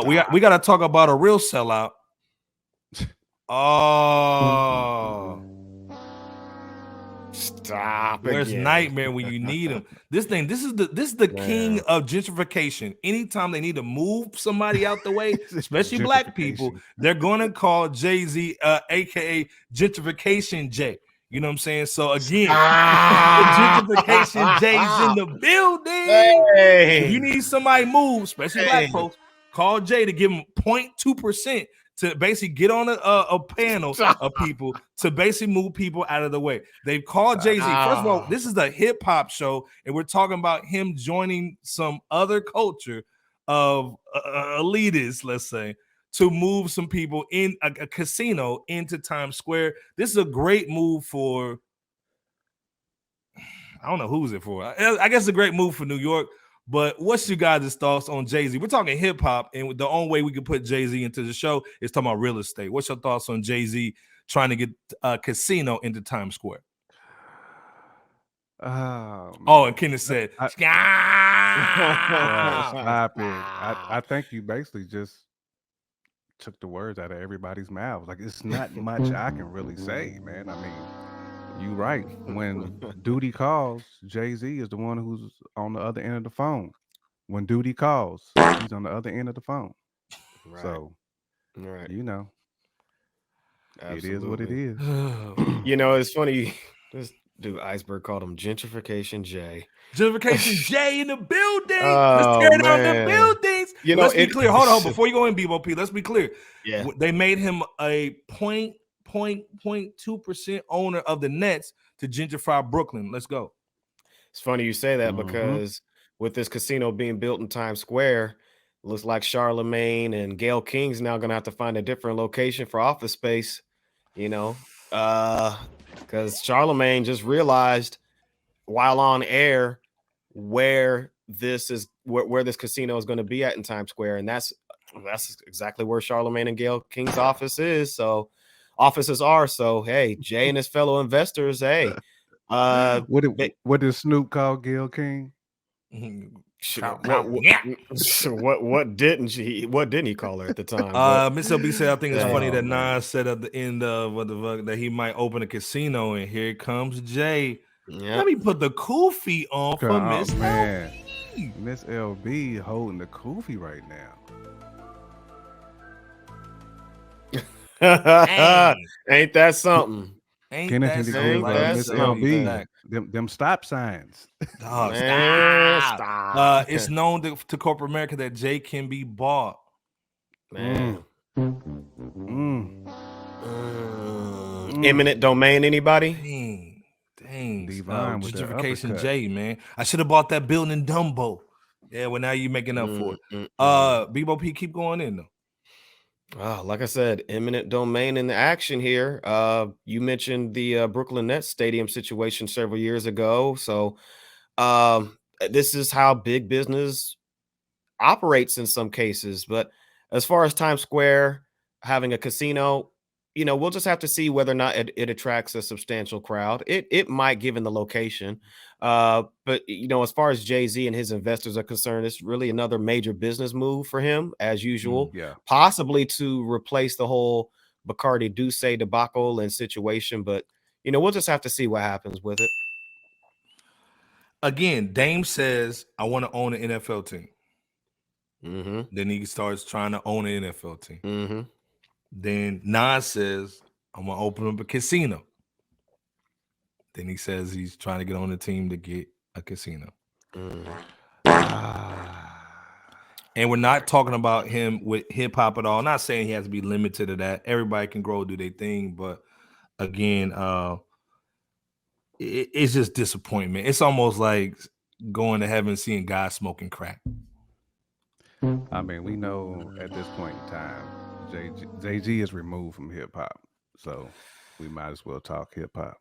But we got to talk about a real sellout. Oh, stop! Where's again. Nightmare when you need him? This is the king of gentrification. Anytime they need to move somebody out the way, especially black people, they're gonna call Jayz, aka Gentrification Jay. You know what I'm saying? So again, gentrification Jay's in the building. Hey. If you need somebody move, especially black folks, call Jay to give him 0.2% to basically get on a panel of people to basically move people out of the way. They've called Jayz. First of all, this is a hip hop show, and we're talking about him joining some other culture of elitists, let's say, to move some people in a casino into Times Square. This is a great move for, I don't know who's it for. I guess it's a great move for New York. But what's your guys' thoughts on Jayz? We're talking hip hop, and the only way we can put Jayz into the show is talking about real estate. What's your thoughts on Jayz trying to get a casino into Times Square? And Kenneth said, "Stop it!" I think you basically just took the words out of everybody's mouths. Like, it's not much I can really say, man. I mean, you right. When duty calls, Jayz is the one who's on the other end of the phone. When duty calls, he's on the other end of the phone. Right. So, you know, Absolutely. It is what it is. You know, it's funny. This dude Iceberg called him Gentrification Jay. Gentrification Jay in the building. Let's tear down the buildings. You know, let's be clear. Hold on, before you go in, Bebo P, let's be clear. Yeah, they made him a 0.2% owner of the Nets to gentrify Brooklyn. Let's go. It's funny you say that because with this casino being built in Times Square, it looks like Charlemagne and Gayle King's now going to have to find a different location for office space, you know, because Charlemagne just realized while on air where this casino is going to be at in Times Square. And that's exactly where Charlemagne and Gayle King's offices are. So, hey, Jay and his fellow investors, hey. What did Snoop call Gayle King? What didn't he call her at the time? Miss LB said, I think it's funny that Nas said at the end of what the fuck that he might open a casino, and here comes Jay. Let me put the kufi on for Miss LB. Miss LB holding the kufi right now. Ain't that something? Ain't that something? Miss LB. Them stop signs. Oh, stop. It's known to corporate America that Jay can be bought. Man. Eminent domain, anybody? Dang. Gentrification Jay, man. I should have bought that building in Dumbo. Yeah, well, now you're making up for it. Bebo P, keep going in, though. Like I said, eminent domain in the action here. You mentioned the Brooklyn Nets stadium situation several years ago. So this is how big business operates in some cases. But as far as Times Square having a casino, you know, we'll just have to see whether or not it attracts a substantial crowd. It might, given the location. But, you know, as far as Jayz and his investors are concerned, it's really another major business move for him, as usual. Possibly to replace the whole Bacardi Douce debacle and situation. But, you know, we'll just have to see what happens with it. Again, Dame says, I want to own an NFL team. Then he starts trying to own an NFL team. Then Nas says, I'm going to open up a casino. Then he says he's trying to get on the team to get a casino. And we're not talking about him with hip hop at all. Not saying he has to be limited to that. Everybody can grow, do their thing. But again, it's just disappointment. It's almost like going to heaven, seeing guys smoking crack. I mean, we know at this point in time, Jayz is removed from hip hop, so we might as well talk hip hop.